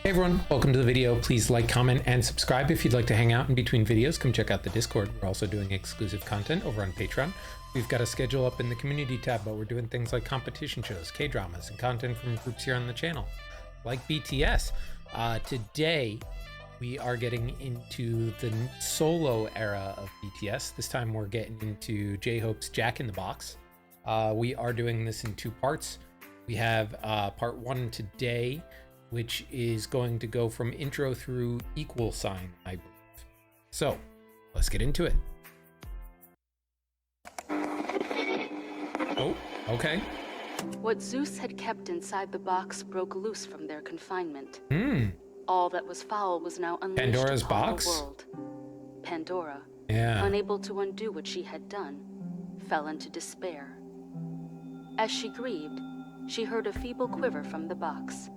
Hey everyone, welcome to the video. Please like, comment, and subscribe if you'd like to hang out in between videos. Come check out the Discord. We're also doing exclusive content over on Patreon. We've got a schedule up in the community tab, but we're doing things like competition shows, K-dramas, and content from groups here on the channel, like BTS. Today, we are getting into the solo era of BTS. This time we're getting into J-Hope's Jack in the Box. We are doing this in two parts. We have part one today, which is going to go from intro through equal sign, I believe. So, let's get into it. Oh, okay. What Zeus had kept inside the box broke loose from their confinement. All that was foul was now unleashed Pandora's upon box? the world. Pandora, Yeah. unable to undo what she had done, fell into despair. As she grieved, she heard a feeble quiver from the box.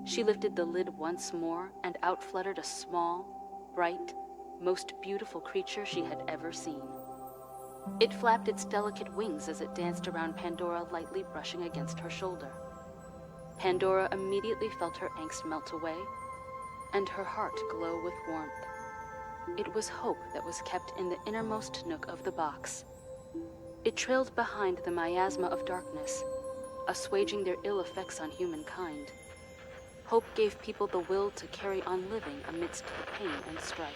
She lifted the lid once more, and out fluttered a small, bright, most beautiful creature she had ever seen. It flapped its delicate wings as it danced around Pandora, lightly brushing against her shoulder. Pandora immediately felt her angst melt away, and her heart glow with warmth. It was hope that was kept in the innermost nook of the box. It trailed behind the miasma of darkness, assuaging their ill effects on humankind. Hope gave people the will to carry on living amidst the pain and strife.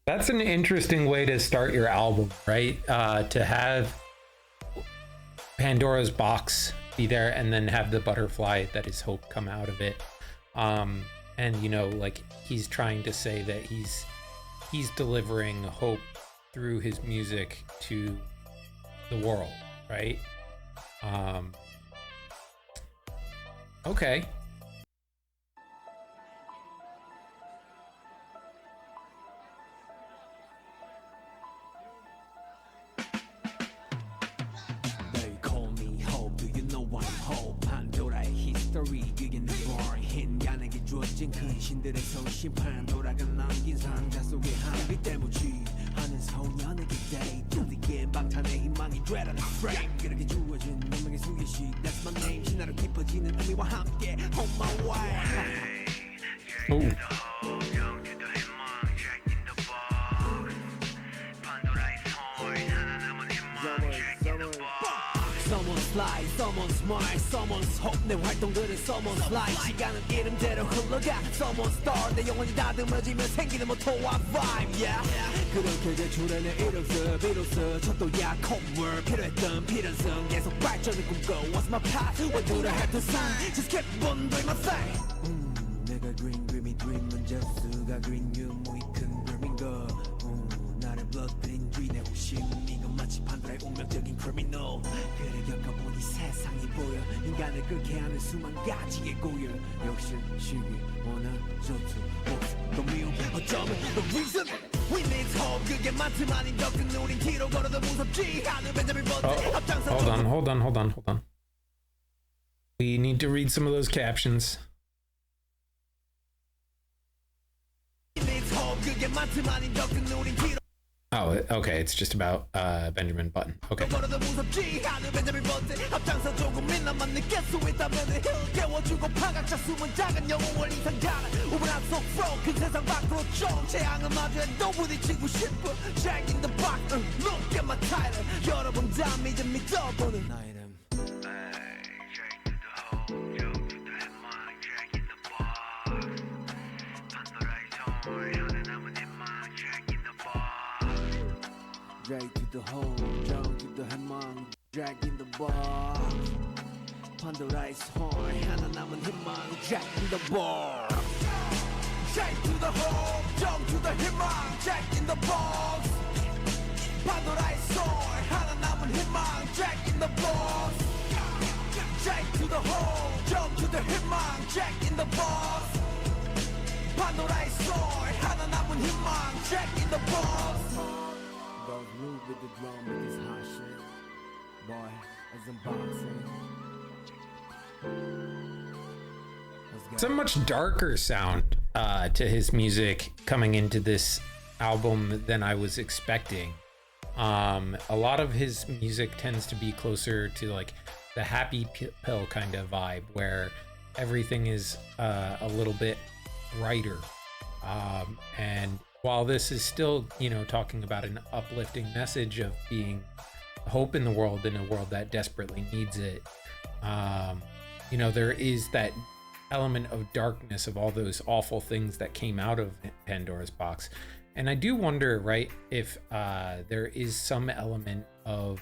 That's an interesting way to start your album, right? To have Pandora's box be there and then have the butterfly that is hope come out of it. And you know, like he's trying to say that he's delivering hope through his music to the world, right? Okay. They call me Hope, do you know I'm Hope? 판도라의 history, 그게 내 boy. 인간에게 주어진 근신들의 소신, 판도라가 남긴 상자 속의 한빛 때묻이 하는 소년에게 day. To the end, 방탄의 희망이 dread on the frame. 그렇게 주어진 운명의 수계식, that's my name. 신화로 깊어지는 의미와 함께 on my way. Oh. Someone's life, someone's mind, someone's hope. 내 활동들은 someone's life. 시간은 이름대로 흘러가. Someone's star, 내 영혼이 다듬어지면 생기는 모토와 vibe. Yeah. 그렇게 제출해내 이름써 비로소 첫도야 콧물 필요했던 필연성 계속 발전을 꿈꿔. What's my path? What do I have to sign? Just keep on doing my thing. 내가 green dreamy dream 문제수가 green 유무이 큰 dream인 거. 나를 불러들인 뒤내 호심 이건 마치 판도라의 운명적인 criminal. 그래 겪어보니 세상이 보여. 인간을 끓게 하는 수만 가지의 고열. 욕심 시기 원한 전투 목숨도 미움 어쩌면 the reason we need hope. 그게 많지만 인덕은 우린 뒤로 걸어도 무섭지 않은 벤자민 버튼 앞장서. Hold on. We need to read some of those captions. Oh, okay, it's just about Benjamin Button. Okay. Right to the hole, down to the 해망, drag in the bar. Pandora's horn, 하나 남은 희망, drag in the bar. Right to the hole, down to the 해망, drag in the box. Pandora's horn, 하나 남은 희망, drag in the box. Right to the hole, down to the 해망, drag in the box. Pandora's horn, 하나 남은 희망, drag in the box. Don't move with the drum with this hot shit. Boy, as I'm boxing. It's a much darker sound to his music coming into this album than I was expecting. A lot of his music tends to be closer to like the happy pill kind of vibe where everything is a little bit brighter. And while this is still, you know, talking about an uplifting message of being hope in the world, in a world that desperately needs it, you know, there is that element of darkness of all those awful things that came out of Pandora's box. And I do wonder, right, if there is some element of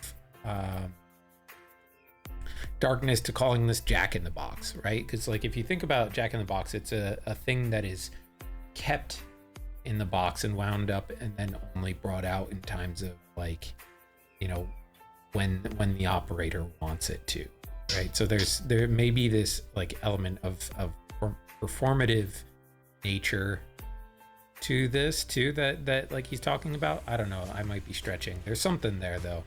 darkness to calling this Jack in the Box, right? Because, like, if you think about Jack in the Box, it's a thing that is kept in the box and wound up and then only brought out in times of, like, you know, when the operator wants it to, right? So there may be this, like, element of performative nature to this too, that like he's talking about. I don't know, I might be stretching. There's something there though.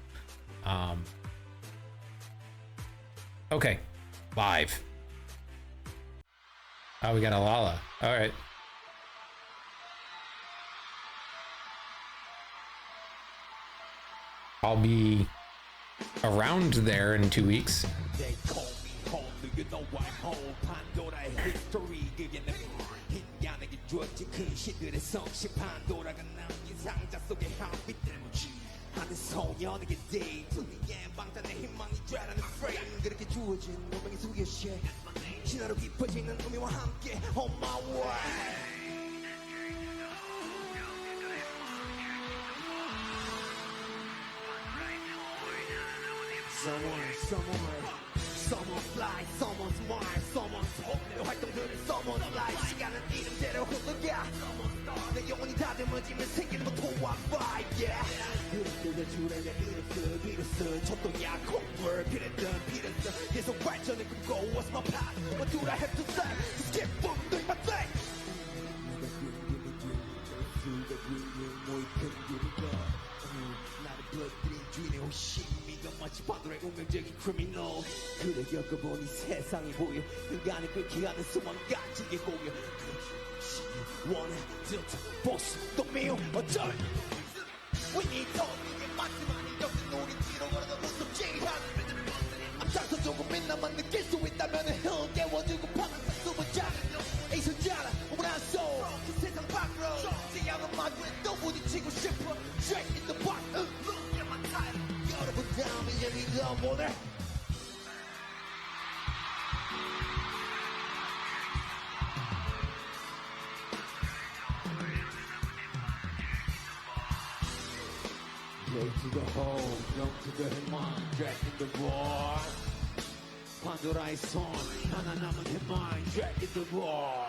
Okay, live. Oh, we got a Lala. All right. I'll be around there in 2 weeks. They call me home, do you know why home? 판도라의 history 그게 내 인간에게 주어진 큰 시들의 성실 판도라가 남긴 상자 속에 한빛들 하늘 소년에게 day 두니의 방탄의 희망이 dread하는 frame 그렇게 주어진 운명의 수요시 신화로 깊어지는 의미와 함께 on my way. Someone's fly, someone's Mars, someone's hope 내 활동들은 someone's life 시간은 이름대로 흘러가 내 영혼이 다듬어지면 생기는 모토와 vibe yeah 그릇들의 줄에 내 이름 비로스 첫도야 콩물 그랬던 비로스 계속 발전을 꿈꿔 What's my path? What do I have to say? Just keep moving doing my thing 내가 그림을 모이 큰 길이가 나를 불러들인 주인의 호심 마치 판도라의 운명적인 criminal 그래 겪어보니 세상이 보여 인간을 끓게 하는 수만 가지의 고요 원해 진짜 보수도 미워 어쩔 We need talk 이게 마지막이 없는 우리 뒤로 걸어가 무섭지 앞장서 조금이나마 느낄 수 있다면 흥 깨워주고 파란색 숨을 자르려 에이선자라 몸을 안 쏘 그 세상 밖으로 지향은 마구에 또 부딪히고 싶어 Straight in the box Look at my title 여러분 다음에 재미가 뭐래 Go to the hole, jump to the headline, drag in the roar 판도라의 손 하나 남은 headline, drag in the roar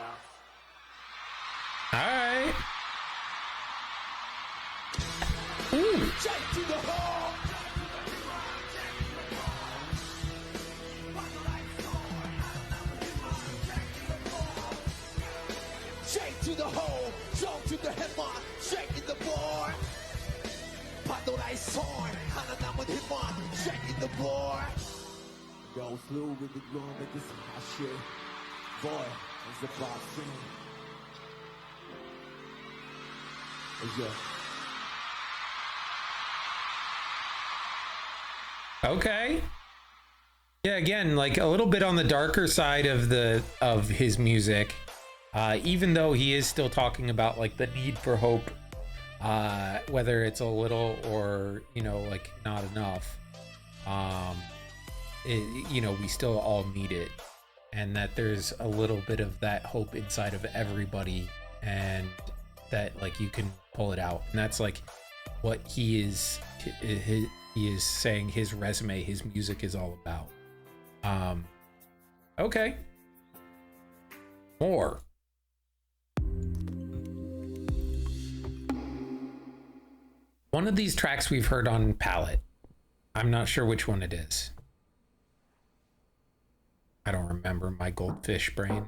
Alright. Drag to the hole Shake to the hole, jump to the headline, shake in the board. 판도라의 손, 하나 남은 힘만, shake in the board. Go through with the gloom at this hot shit. Boy, it's the boxing. Okay. Yeah, again, like a little bit on the darker side of his music. Even though he is still talking about like the need for hope, whether it's a little or, you know, like not enough, you know, we still all need it, and that there's a little bit of that hope inside of everybody, and that like you can pull it out, and that's like what he is saying his resume, his music is all about. Okay, more. One of these tracks we've heard on Palette. I'm not sure which one it is. I don't remember, my goldfish brain.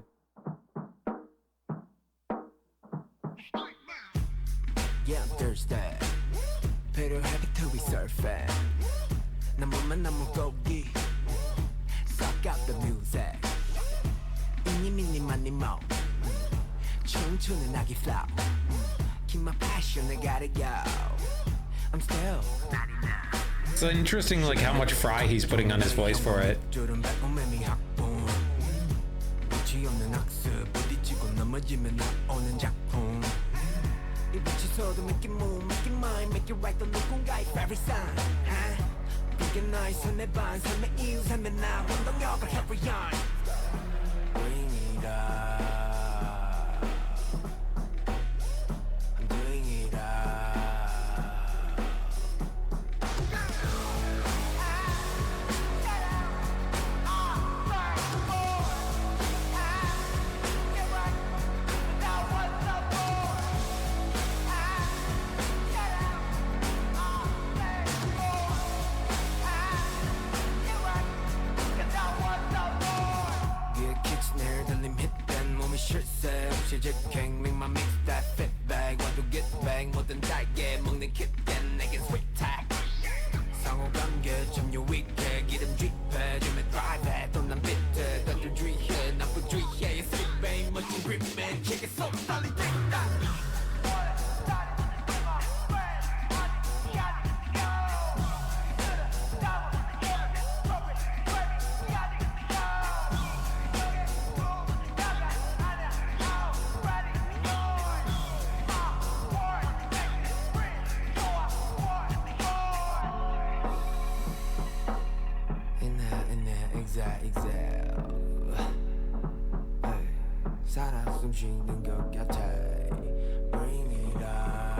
Yeah, I'm thirsty. 필요하게 till we surfing. 나무만 나무 고기. Suck out the music. 이니 미니 마니 모. 춤추는 아기 flow. Keep my passion, I gotta go. I'm still. It's interesting, like how much fry he's putting on his voice for it. 넘어지면 나오는 작품 이 위치서도 make it move, make it mine, make it right 또 누군가의 favorite sign 그게 나의 삶의 반, 삶의 이유, 삶의 나 원동력을 every yarn Bring it up I'm doing it up 실직행 make my mix that fit bag want to get bang 뭐든 달게 먹는 kitchen 내겐 sweet tag 상호관계 좀 유익해 기름 drip해 좀에 drive 또난 비트 던져 주의해 나쁜 주의해 sweet bang 멋진 gripman kick it so solid take that 살아 숨 쉬는 것 같아 Bring it up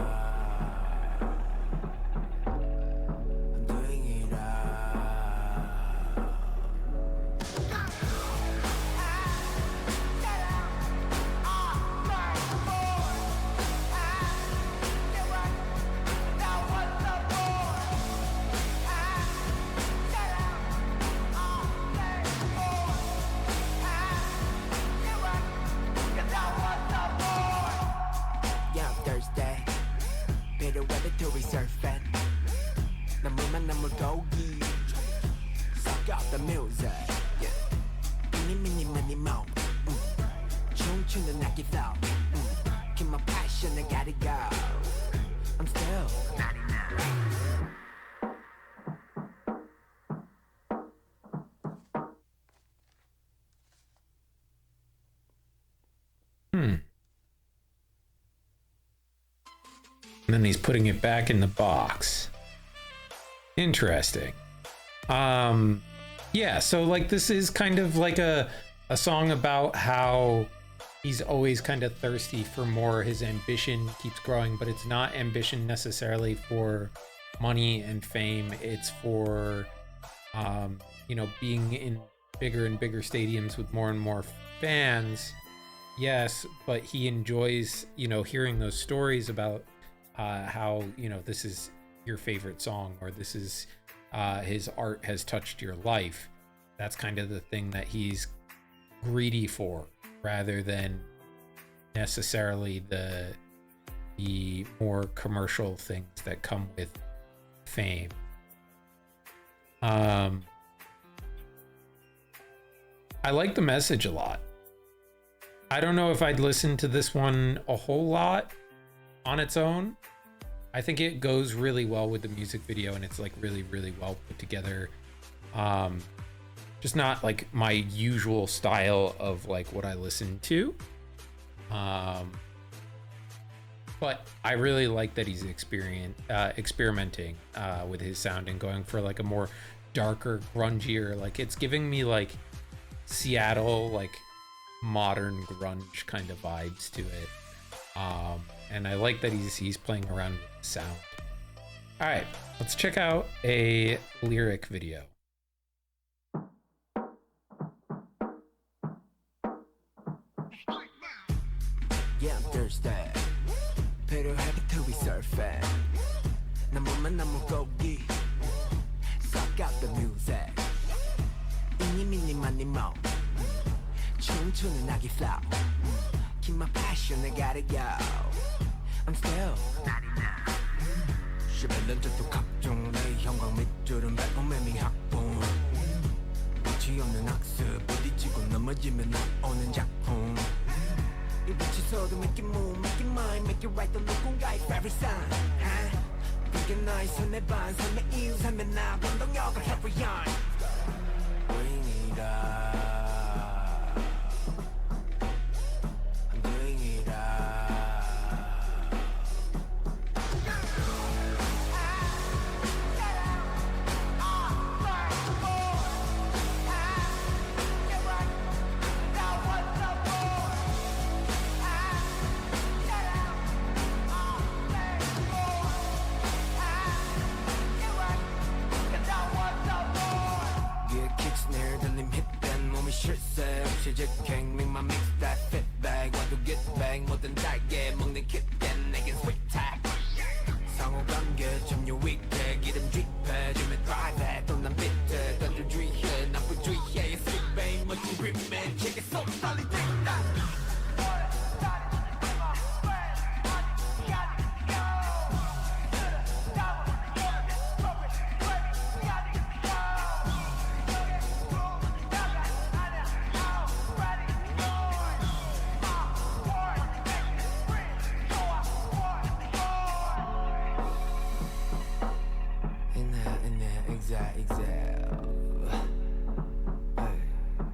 I'm doing it up to resurface 나물만 나물고기 Suck out the music yeah. Mini mini mini mo 춤추는 악기 flow Keep my passion I gotta go I'm still 99 And then he's putting it back in the box. Interesting. Yeah, so like this is kind of like a song about how he's always kind of thirsty for more. His ambition keeps growing, but it's not ambition necessarily for money and fame. It's for, you know, being in bigger and bigger stadiums with more and more fans. Yes, but he enjoys, you know, hearing those stories about how, you know, this is your favorite song or this is his art has touched your life. That's kind of the thing that he's greedy for, rather than necessarily the more commercial things that come with fame. I like the message a lot. I don't know if I'd listen to this one a whole lot on its own. I think it goes really well with the music video, and it's like really, really well put together. Just not like my usual style of like what I listen to. But I really like that he's experimenting with his sound and going for like a more darker, grungier, like it's giving me like Seattle, like modern grunge kind of vibes to it. And I like that he's playing around with the sound. All right, let's check out a lyric video. Yeah, I'm thirsty. Pero happy to be surfing. 나물만 나물고기. Suck out the music. 이니 미니 마니 모. 춤추는 아기 flow. Keep my passion, I gotta go. I'm still 11년 전도 각종 내 형광 밑줄은 매콤해 미학봉 끝이 없는 학습 부딪히고 넘어지면 나오는 작품 이 위치서도 make it move, make it mine, make it right 또 누군가의 favorite sign 그게 나의 삶의 반, 삶의 이유, 삶의 나 원동력을 every yarn Bring it up I'm doing it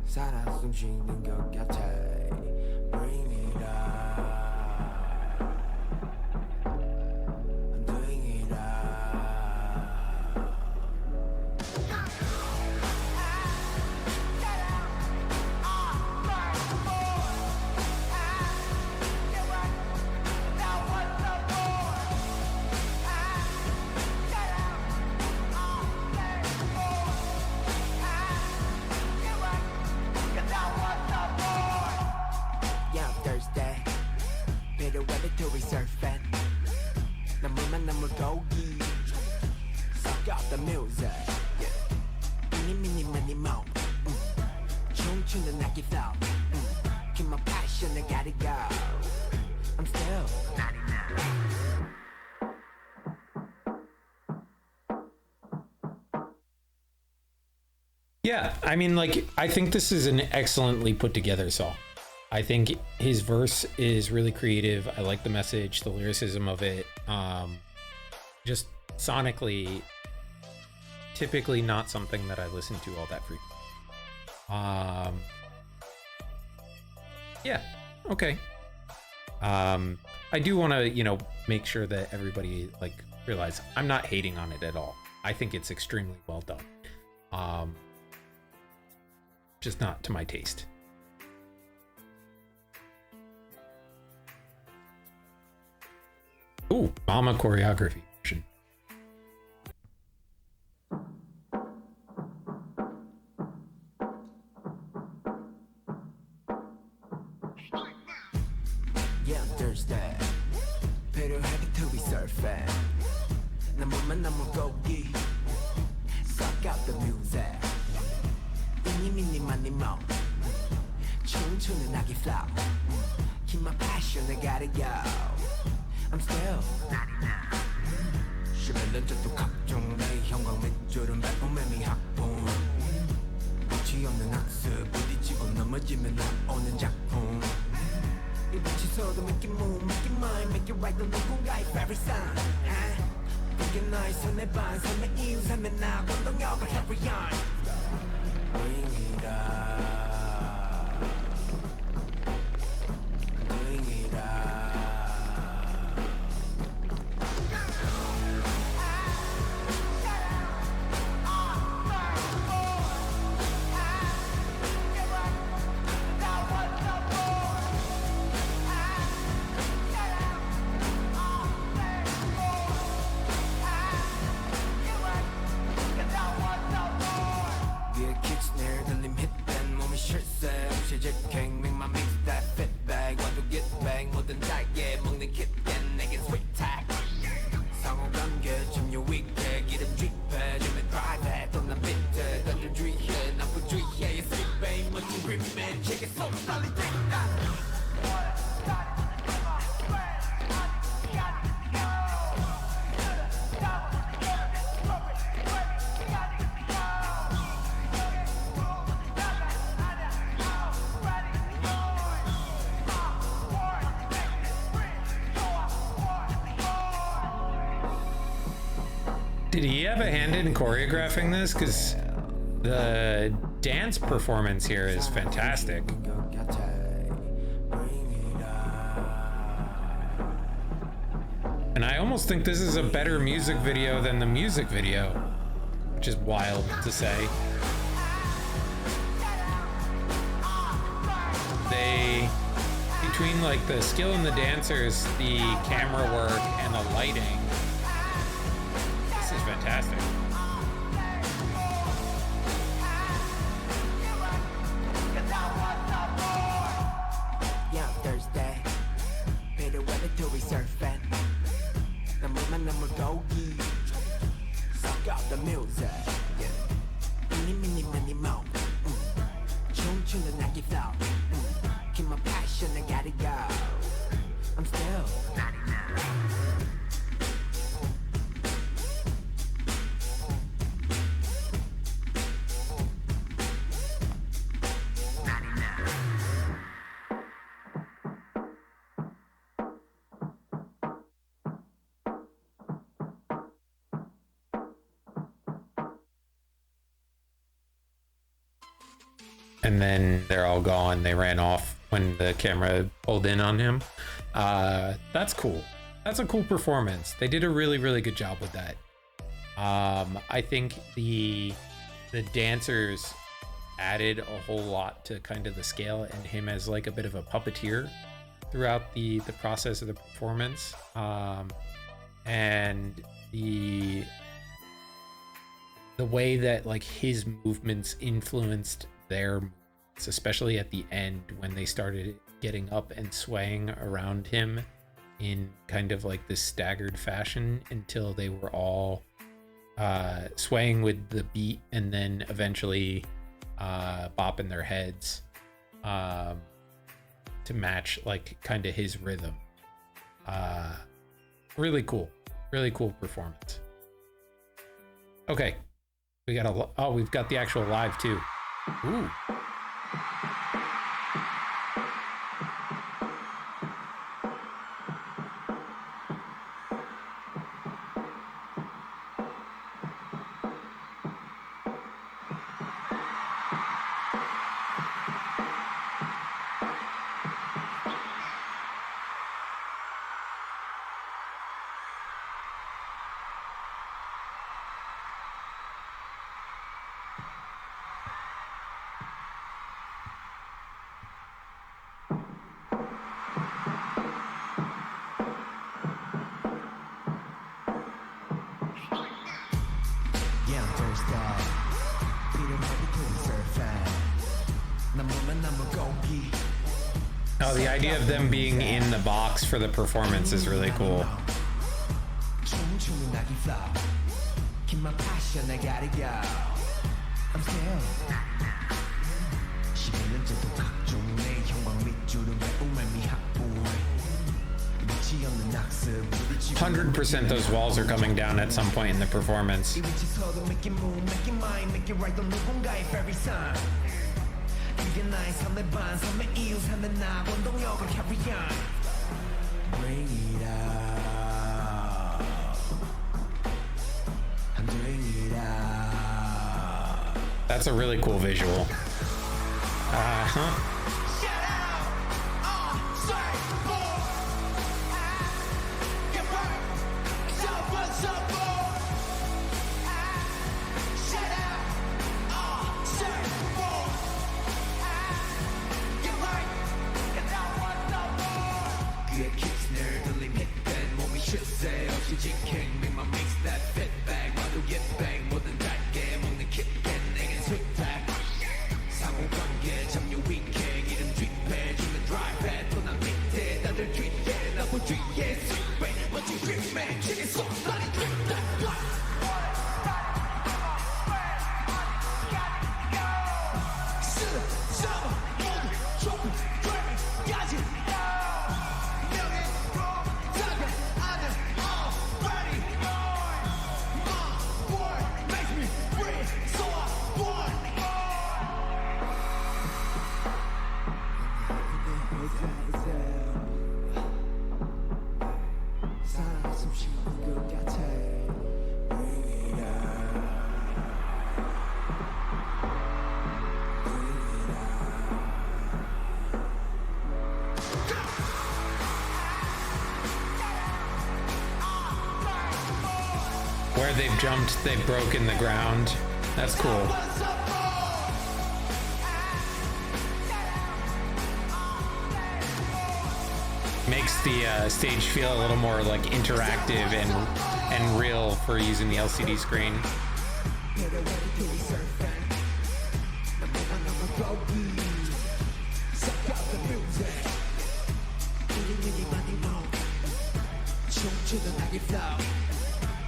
살아 숨쉬는 것 같아. Bring it up. I'm doing it up. Yeah, Thursday. Better weather to resurfing. 나물만 나물 고기. Suck up the music. Yeah. Mini mini money mo. 춤추는 낙기 flow. Keep my passion, I gotta go. I'm still 99. Yeah, I mean, like, I think this is an excellently put together song. I think his verse is really creative. I like the message, the lyricism of it. Just sonically, typically not something that I listen to all that frequently. Yeah, okay. I do want to, make sure that everybody realize I'm not hating on it at all. I think it's extremely well done. Just not to my taste. Ooh, Mama choreography version. Yeah, Thursday. Better happy to be surfing. 나물만 나물 고기. Suck out the music. Mini mini money mo. 춤추는 낙이 flow. Keep my passion, I gotta go. I'm still 11년 전도 각종 나의 형광 밑줄은 발품의 학봉. 끝이 없는 학습 부딪히고 넘어지면 나오는 작품. 이 빛이 서도 make it move, make it mine, make it right 또 누군가의 favorite sign. 그게 나의 손의 반, 삶의 이유, 삶의 나 원동력을 carry on. Bring it up. Bring it up. King, make my mix that fit bag. Want to get bang, 뭐든 달게 먹는 kit, 내겐 sweet tag. 상호 관계 좀 유익해, 기름 drip해, 좀 private, 돈난 비트, 던져 주의해, 난 부주의해, sweet babe, 멋진 gripman, check it so solid, take that. Did he have a hand in choreographing this? Because the dance performance here is fantastic. And I almost think this is a better music video than the music video, which is wild to say. Between the skill in the dancers, the camera work, and the lighting, this is fantastic. Yeah, Thursday. Better weather to resurfing. 나물만 나물 고기. Suck out the music. Yeah. Mini mini money mo. 춤추는 낙이 flow. Keep my passion, I gotta go. I'm still 99. and then they're all gone. They ran off when the camera pulled in on him. That's cool. That's a cool performance. They did a really, really good job with that. I think the dancers added a whole lot to kind of the scale, and him as like a bit of a puppeteer throughout the process of the performance. And the way that like his movements influenced their movements, especially at the end when they started getting up and swaying around him in kind of like this staggered fashion until they were all swaying with the beat and then eventually bopping their heads to match like kind of his rhythm. Really cool performance. Okay, we've got the actual live too. Ooh. Oh, the idea of them being in the box for the performance is really cool. Hundred percent, those walls are coming down at some point in the performance. That's a really cool visual. Where they've jumped, they've broken the ground. That's cool. Makes the stage feel a little more like interactive and real for using the LCD screen.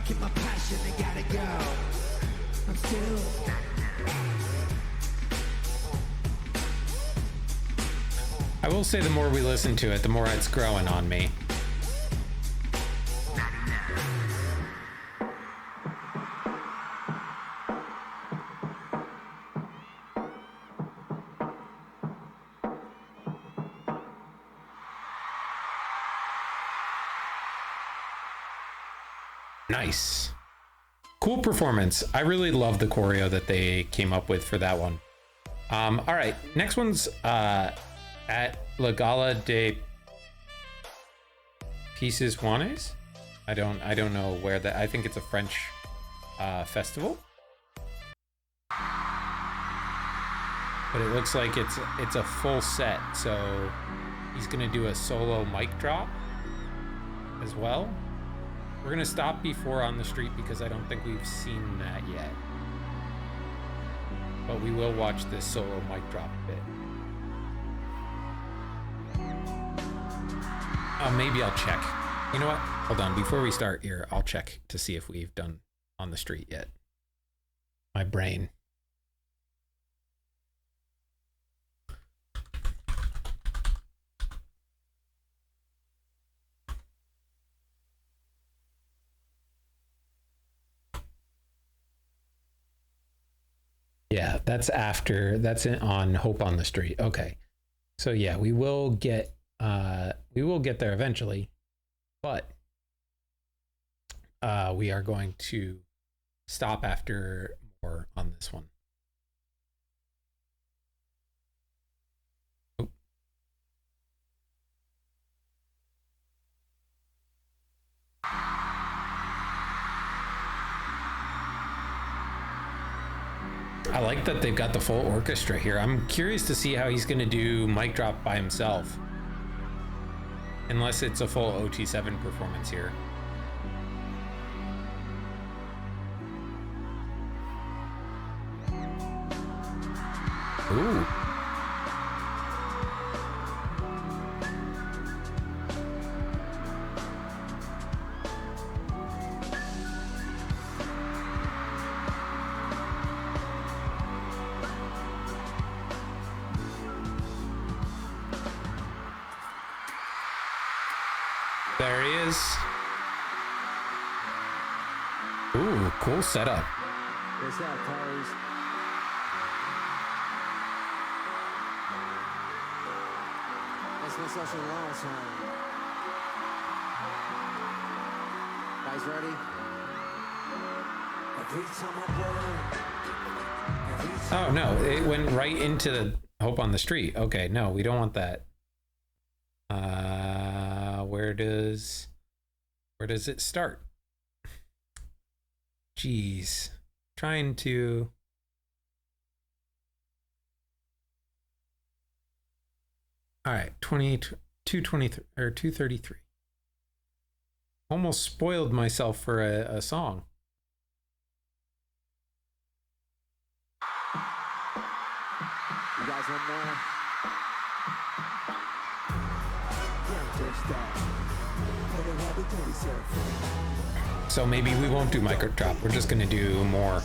Keep my passion, I gotta go. I'm still. I will say the more we listen to it, the more it's growing on me. Nice. Cool performance. I really love the choreo that they came up with for that one. All right, next one's at La Gala de Pieces Juanes. I don't know where that. I think it's a French festival, but it looks like it's a full set. So he's gonna do a solo mic drop as well. We're gonna stop before On the Street because I don't think we've seen that yet. But we will watch this solo mic drop bit. Maybe I'll check. You know what? Hold on. Before we start here, I'll check to see if we've done On the Street yet. My brain. Yeah, that's on Hope on the Street. Okay. So yeah, we will get there eventually, but we are going to stop after more on this one. Oh. I like that they've got the full orchestra here. I'm curious to see how he's going to do mic drop by himself. Unless it's a full OT7 performance here. Ooh. There he is. Ooh, cool setup. What's up, Carlos? It's been such a long time. Guys ready? Oh no, it went right into the Hope on the Street. Okay, no, we don't want that. Where does it start? Jeez. Trying to... All right, 223 or 233. Almost spoiled myself for a song. You guys want more? So maybe we won't do micro drop. We're just gonna do more.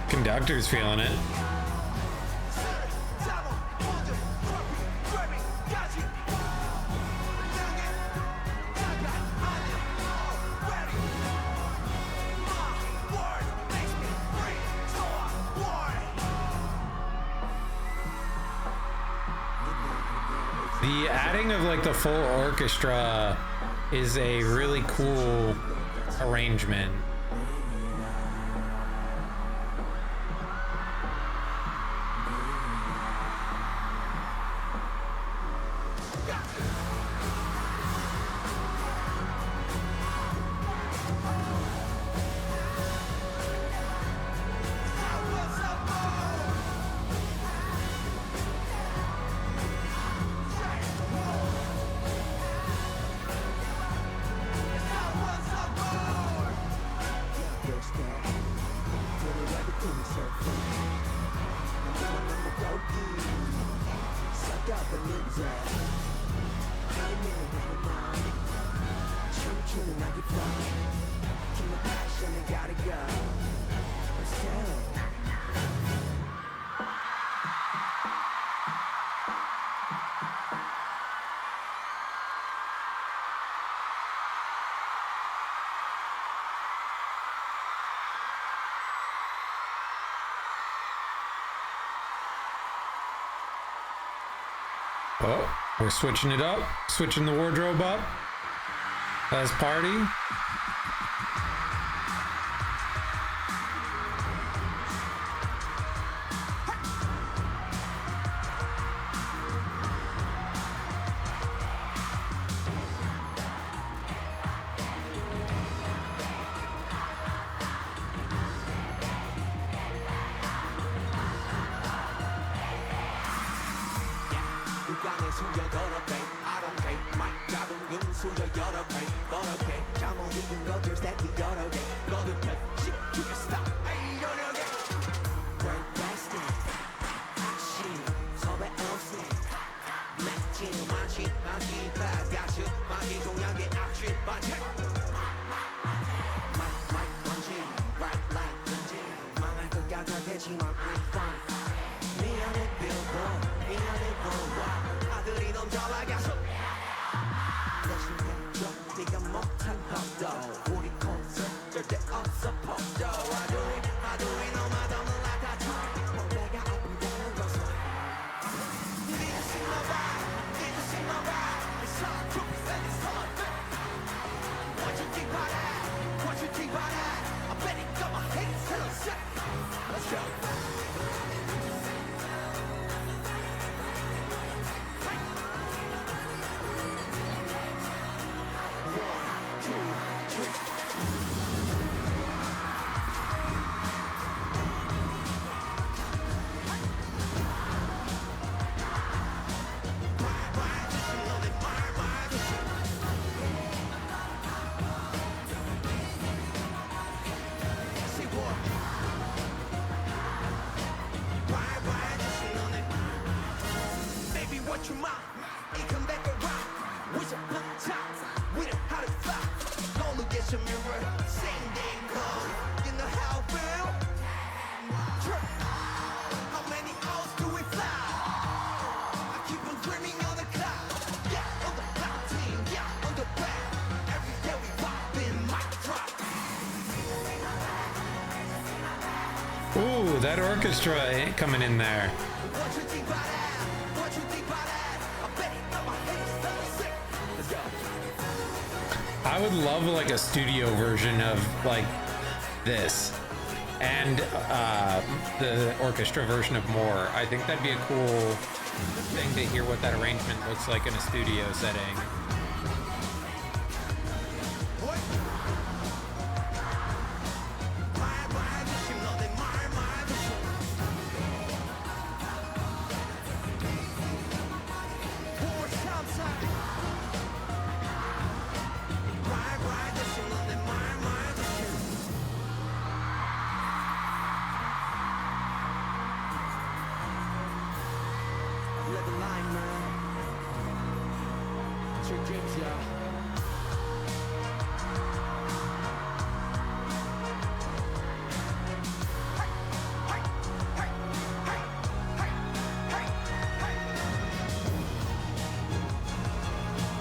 Conductor's feeling it. The adding of like the full orchestra is a really cool arrangement. Oh, we're switching it up, switching the wardrobe up. Let's party. Ooh, that orchestra coming in there. I would love like a studio version of like this and the orchestra version of More. I think that'd be a cool thing to hear what that arrangement looks like in a studio setting.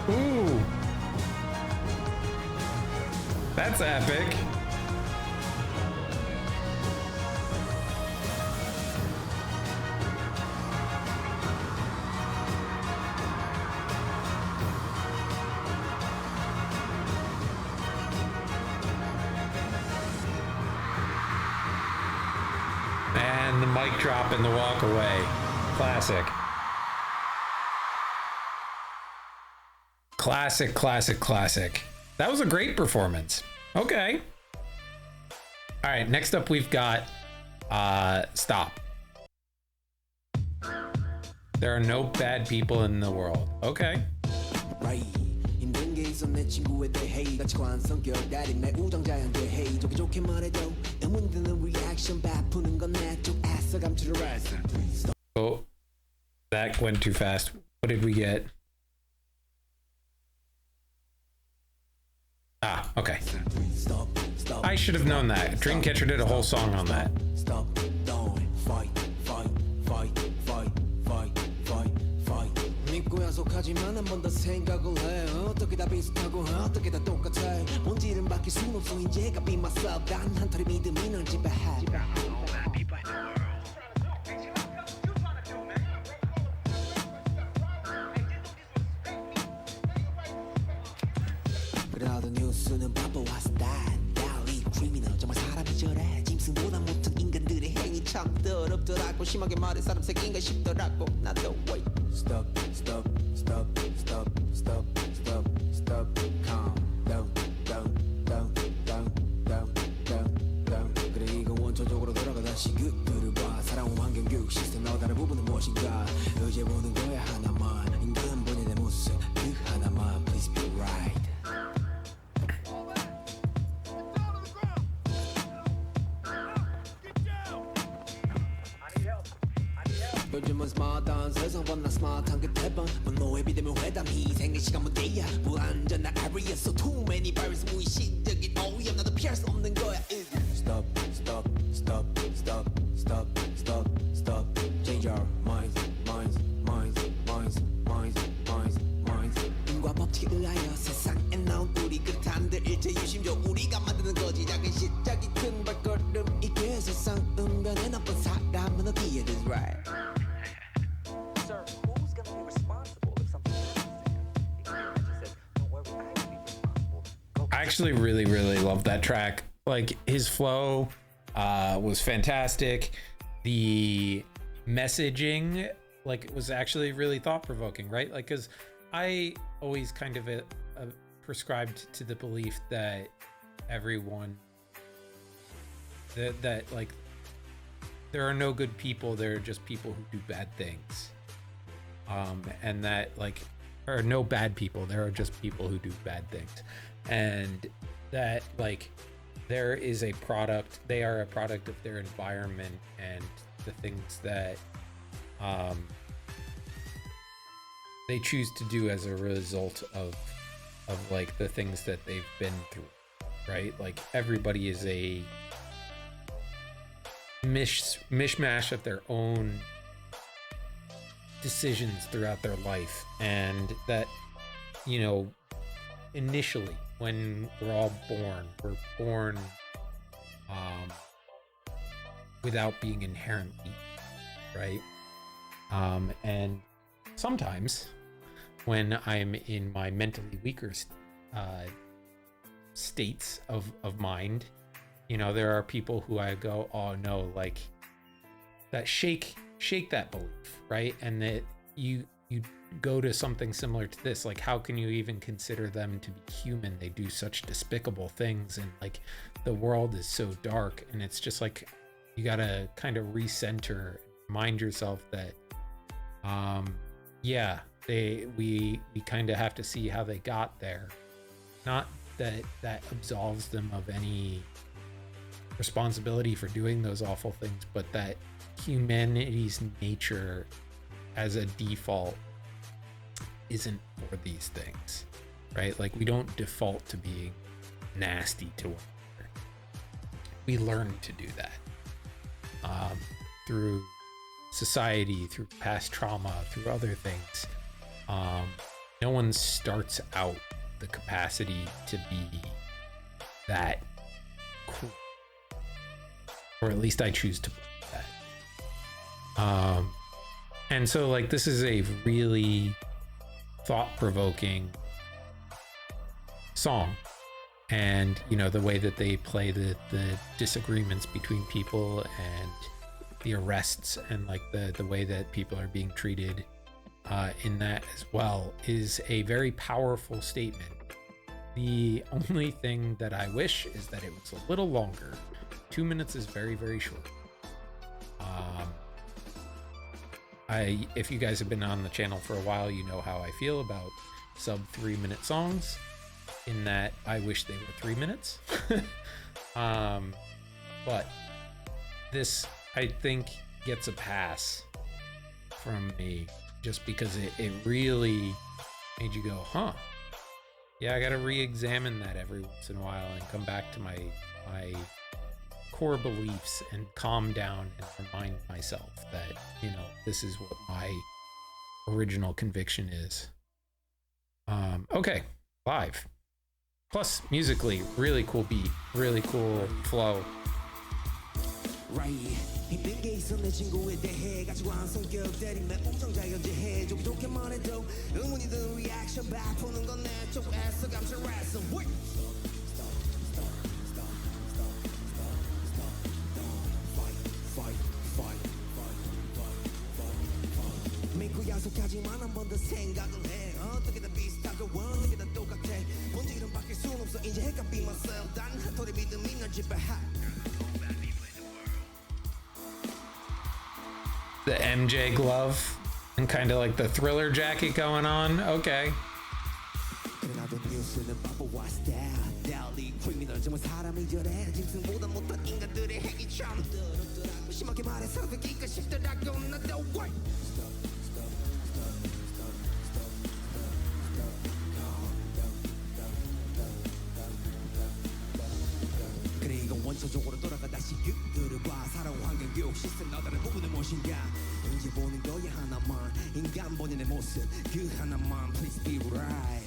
Ooh, that's epic. the mic drop and the walk away. Classic. Classic, classic, classic. That was a great performance. Okay. All right, next up we've got Stop. There are no bad people in the world. Okay. Right. 힘든 게 있어 내 친구에 대해 같이 관한 성격 달인 내 우정자에 대해 좋게 좋게 말해도 의문 드는 리액션 바쁘는 건 내 쪽 애써 감추려 했어. Oh, that went too fast. What did we get? Ah, okay. Stop, stop. I should have known that. Dreamcatcher did a whole song on that. Stop, don't fight, fight, fight, fight, fight, fight, fight. 믿고 약속하지만 한 번 더 생각을 해. 어떻게 다 비슷하고 어떻게 다 똑같아. 본질은 바뀔 순 없어 이제가 be myself. 단 한 털의 믿음이 널 지배해. 그래도 뉴스는 바보와 스타일 달리 크리미널 정말 사람이 저래 짐승보다 못한 인간들의 행위 참 더럽더라고 심하게 말해 사람 새끼인가 싶더라고 나도 wait stop stop stop stop stop stop stop calm down down down down down down down 그래 이건 원초적으로 돌아가 다시 그들을 봐 살아온 환경 교육 시스템 다른 부분은 무엇인가 의지해 보는 거야 하나만 인간 본연의 모습 그 하나만 please be right 요즘은 스마트한 세상보다 스마트한 게 대번 분노에 비대면 회담 희생의 시간 문제야 불안전한 area so too many virus 무의식적인 오염 나도 피할 수 없는 거야 Stop, stop, stop, stop, stop, stop, stop Change our minds, minds, minds, minds, minds, minds, minds 인과 법칙에 의하여 세상에 나온 우리 그릇한들 일체 유심조 우리가 만드는 거지 작은 시작이 큰 발걸음 이게 세상 은변에 나쁜 사람은 어디에 is right I actually really love that track. Like his flow was fantastic. The messaging like was actually really thought-provoking, right? Like because I always kind of prescribed to the belief that everyone that like there are no good people, there are just people who do bad things, and that like there are no bad people, there are just people who do bad things, and that like there is a product, they are a product of their environment and the things that they choose to do as a result of like the things that they've been through, right? Like everybody is a mishmash of their own decisions throughout their life, and that, you know, initially when we're all born, we're born without being inherently right, and sometimes when I'm in my mentally weaker states of mind, you know, there are people who I go, oh no, like that shake that belief, right? And that you go to something similar to this, like how can you even consider them to be human? They do such despicable things, and like the world is so dark, and it's just like you gotta kind of recenter, remind yourself that yeah, we kind of have to see how they got there, not that absolves them of any responsibility for doing those awful things, but that humanity's nature as a default isn't for these things, right? Like we don't default to being nasty to one another. We learn to do that through society, through past trauma, through other things. No one starts out the capacity to be that cool, or at least I choose to believe that. And so like this is a really thought-provoking song, and you know the way that they play the disagreements between people, and the arrests and like the way that people are being treated in that as well is a very powerful statement. The only thing that I wish is that it was a little longer. 2 minutes is very, very short. If you guys have been on the channel for a while, you know how I feel about sub 3 minute songs, in that I wish they were 3 minutes. But this, I think, gets a pass from me just because it really made you go, huh? Yeah, I gotta re-examine that every once in a while and come back to my core beliefs and calm down and remind myself that, you know, this is what my original conviction is. Okay, live. Plus, musically, really cool beat, really cool flow. Right. 힘든 게 있어 내 친구에 대해 가지고 한 성격 때리면 엄청 자연재해 좋게 좋게만 해도 응원이든 리액션 바꾸는 건 내 쪽에서 감찰했어. 믿고 약속하지만 한 번 더 생각을 해. 어떻게 다 비슷하고 어떻게 다 똑같아. 본질은 바뀔 순 없어. 이제 해가 be myself. 단 한 톨의 믿음이 날 지배해. The MJ glove and kind of like the Thriller jacket going on. Okay. 원초적으로 돌아가 다시 그들을 봐 살아온 환경 교육 시스템 너다른 부분은 무엇인가 이제 보는 거야 하나만 인간 본연의 모습 그 하나만 please be right.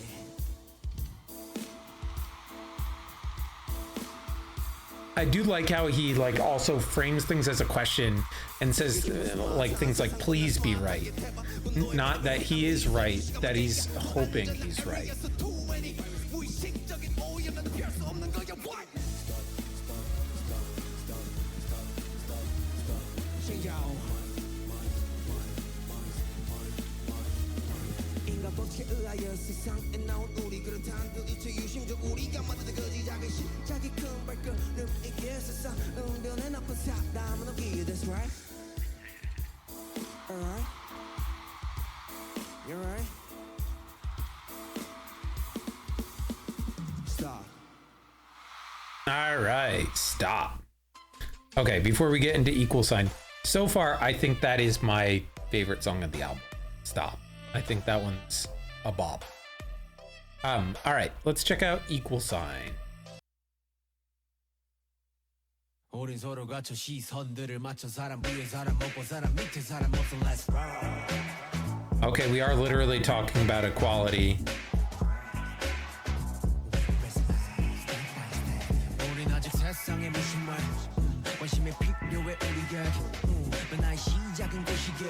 I do like how he like also frames things as a question and says like things like please be right. Not that he is right, that he's hoping he's right. That's right. All right. You're right. Stop. All right, stop. Okay, before we get into equal sign, so far I think that is my favorite song of the album. Stop. I think that one's a bop. All right, let's check out equal sign. 우린 서로 갖춰 시선들을 맞춰 사람 위에 사람 먹고 사람 밑에 사람 없어 let's roll. Okay, we are literally talking about equality. 우린 아직 세상에 무슨 말 관심이 필요해 우리에게 나의 시작은 거시게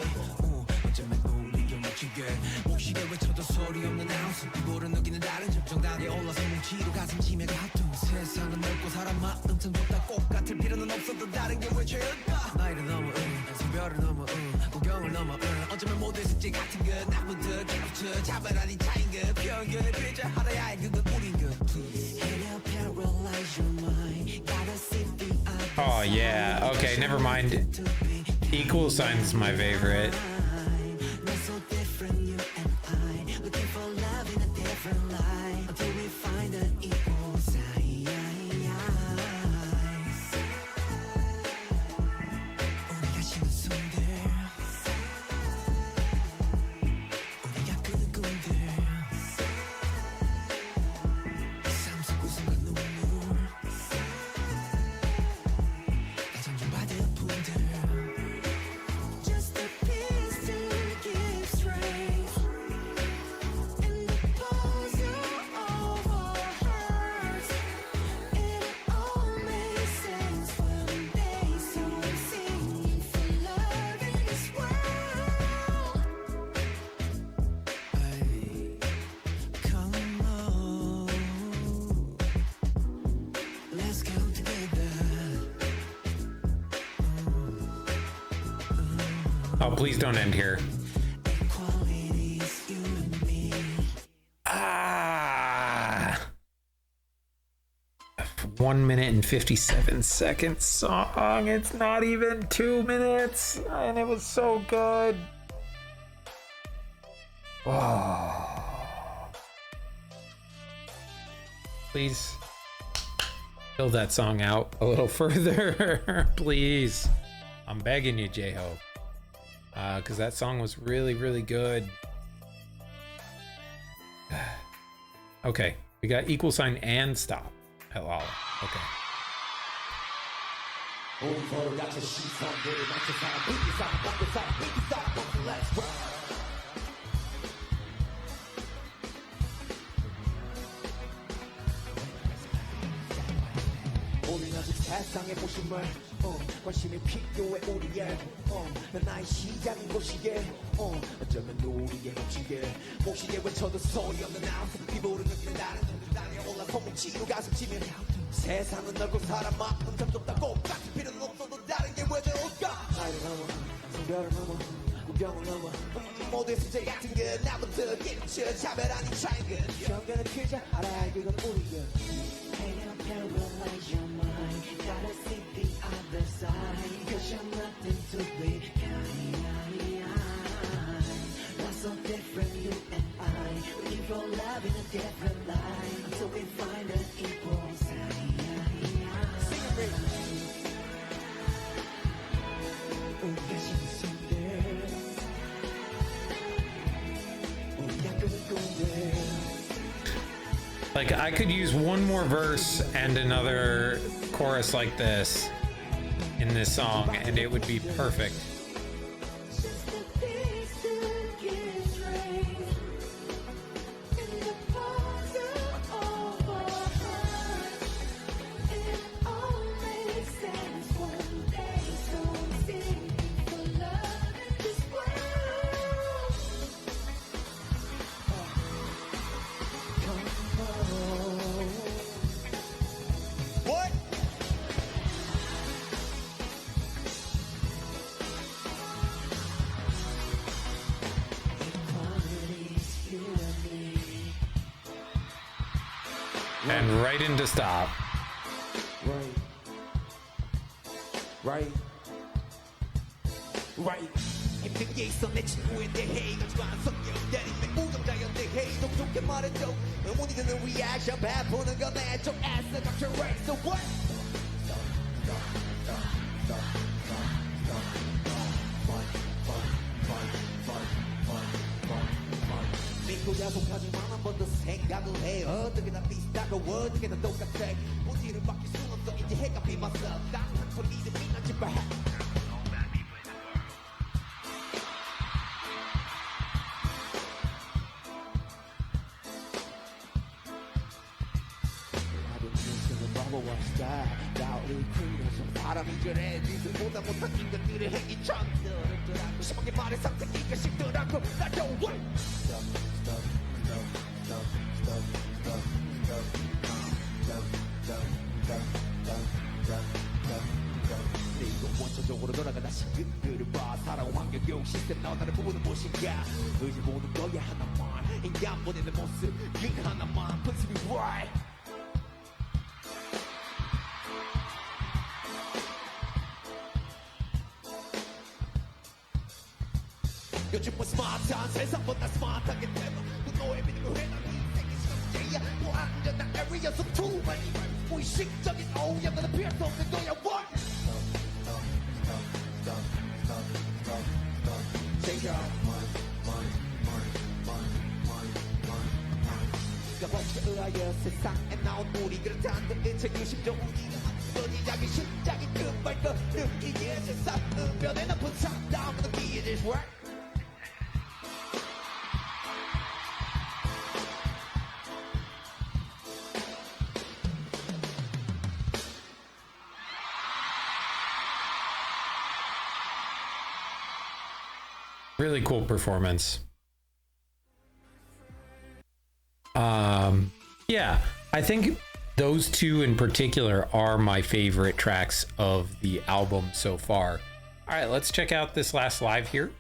어쩌면 우리가 멋지게 목시게 외쳐도 소리 없는 아우스 이보를 느끼는 다른 점 정당에 올라서 뭉치로 가슴 치매가 합동 세상은 넓고 사람 마음 참 좁다 꼭 같을 필요는 없어도 다른 게 왜 죄일까 나이를 넘어 성별을 넘어 구경을 넘어 어쩌면 모두의 숙제 같은 것 나부터 뒤부터 자발하니 차인 것 편견의 필자 하나야 해 그건 우린 것 Please paralyze your mind gotta see the Oh yeah, okay, never mind. Equal sign's my favorite. We're so different, you and I. Looking for love in a different light until we find an equal size. 우리가 쉬는 손들, 우리가 꾸는 꿈들, 삶 속 웃음과 눈물, 다 존중받은 분들. Just a piece. Oh, please don't end here. Ah. 1 minute and 57 seconds song. It's not even 2 minutes, and it was so good. Oh. Please fill that song out a little further, please. I'm begging you, J-Hope, because that song was really, really good. Okay, we got equal sign and stop. Hello. Okay. 우린 아직 세상의 모습을 관심이 필요해 우리의 난 나의 시작인 곳이게 어쩌면 우리의 몫이게 몫이게 외쳐도 소리없는 아픔 피부를 느끼는 나는 단에 올라서 뭉치고 가슴 치면 세상은 넓고 사람만큼 점점 더 똑같은 필요는 없어도 다른 게 왜 좋을까 나이를 넘어 성별을 넘어 구경을 넘어 모두의 수제 같은 게 나부터 깨쳐 차별 아닌 차이인 게 편견을 피자 알아야 이건 우리게 Paralyze your mind, gotta see the other side, 'cause you're nothing to be kind. Not so different, you and I. We live our love in a different life, until we find an equal sign. Sing it, 우리가 신선해, 우리가 끄는데. Like, I could use one more verse and another chorus like this in this song, and it would be perfect. And right into stop. Right. 힘든 게 있어 내 친구에 대해 하지만 성격 때리면 우정자연 대해 좀 좋게 말해줘 의문이 드는 reaction 배부는 건 내 좀 애써 capture rate so what? 믿고 약속하지만 한 번 더 생각을 해 어떻게 다 비슷하고 어떻게 다 똑같아 본질을 바뀔 순 없어 이제 해가 비맞어 땅한 소리 믿음이 난 집에 바람이 그래 니들보다 못한 인간들의 행위 참 심하게 말해 상태기가 식더라고 나 don't want 이거 원초적으로 돌아가 다시 그들을 봐 살아온 환경 교육 시스템 나와 다른 부분은 무엇인가 의지 모든 거에 하나만 인간 보내는 모습 그 하나만 principle right 요즘은 스마트한 세상보다 스마트하게 되면 그 너의 믿음을 해놔 인생의 시간제야 무한정한 에리어에서 too many 무의식적인 오염은 피할 수 없는 거야 what? Take out 가법에 의하여 세상에 나온 우리 그렇다는 듯 2020조 우리가 만든 자기 심장이 금발 거 느끼기에 세상 은변에 높은 상담은 it is right Really cool performance. Yeah, I think those two in particular are my favorite tracks of the album so far. All right, let's check out this last live here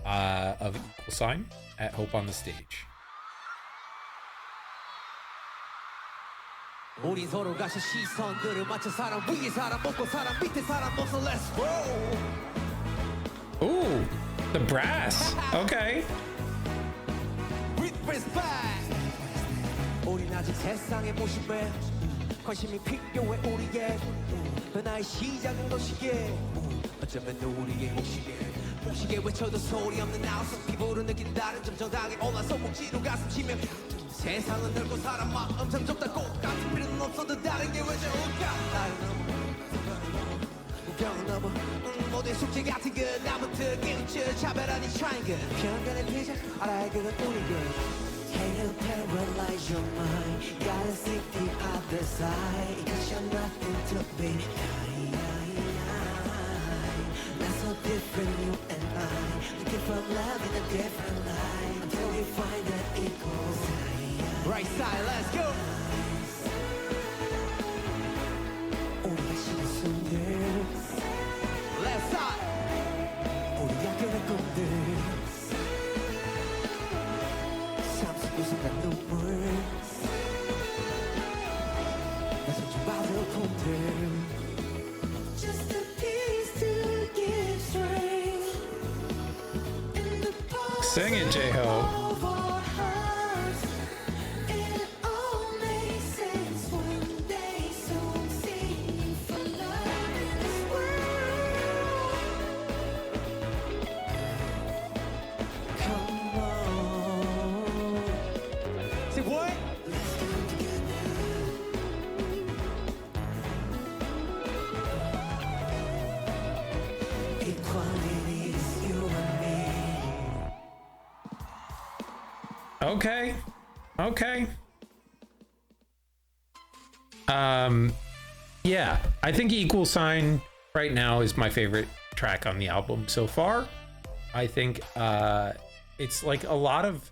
of Equal Sign at Hope on the Stage. 우린 서로 가시 시선들을 맞춰 사람 위에 사람 먹고 사람 밑에 사람 없어. Let's roll. Ooh, the brass. Okay. With respect. 우린 아직 세상의 모습에 관심이 필요해 우리의 변화의 시작은 것이기에 어쩌면 우리의 몫이게 외쳐도 소리 없는 outsource 피부로 느낀 다른 점 정당히 올라서 목지로 가슴 치며 세상은 넓고 사람 마음 참 좁다고 같은 필요는 없어도 다른 게 왜 좋을까 나를 넘어 우경을 넘어 모두의 숙제 같은 그 나부터 깨우쳐 차별하니 trying good 편견의 피자 알아야 그건 우리게 Can you paralyze your mind? Gotta see the other side Cause you're nothing to be Not so different, you and I Looking for love in a different light Until we find the equal side Right side, let's go! 우리가 쉬는 순간 Left side 우리 약간의 꿈들 웃음과 눈물 나서 좀 받을 Just a piece to give strength in the Sing it, J-Ho. Okay. Okay. Yeah, I think Equal Sign right now is my favorite track on the album so far. I think it's like a lot of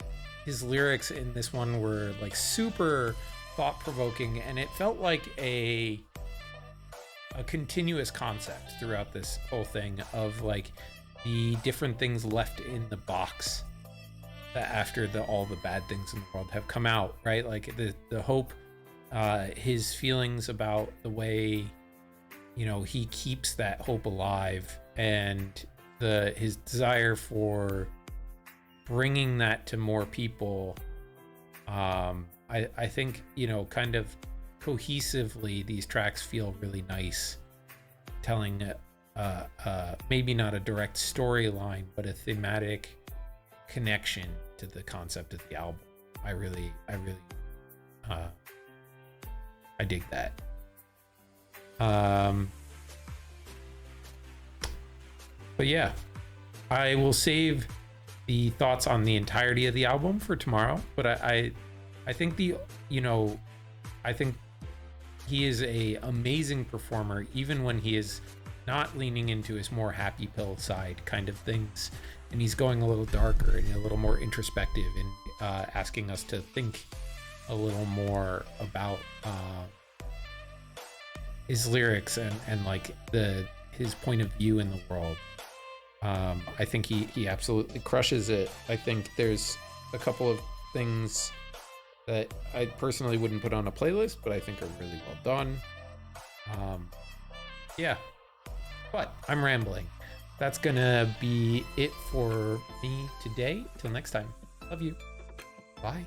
his lyrics in this one were like super thought-provoking, and it felt like a continuous concept throughout this whole thing of like the different things left in the box that after all the bad things in the world have come out, right? Like the hope, his feelings about the way, you know, he keeps that hope alive, and his desire for bringing that to more people. I think, you know, kind of cohesively, these tracks feel really nice, telling maybe not a direct storyline, but a thematic connection to the concept of the album. I really I dig that. But yeah, I will save the thoughts on the entirety of the album for tomorrow, but I think I think he is a amazing performer, even when he is not leaning into his more happy pill side kind of things, and he's going a little darker and a little more introspective, and asking us to think a little more about his lyrics and like his point of view in the world. I think he absolutely crushes it. I think there's a couple of things that I personally wouldn't put on a playlist, but I think are really well done. Yeah, but I'm rambling. That's gonna be it for me today. Till next time, love you. Bye.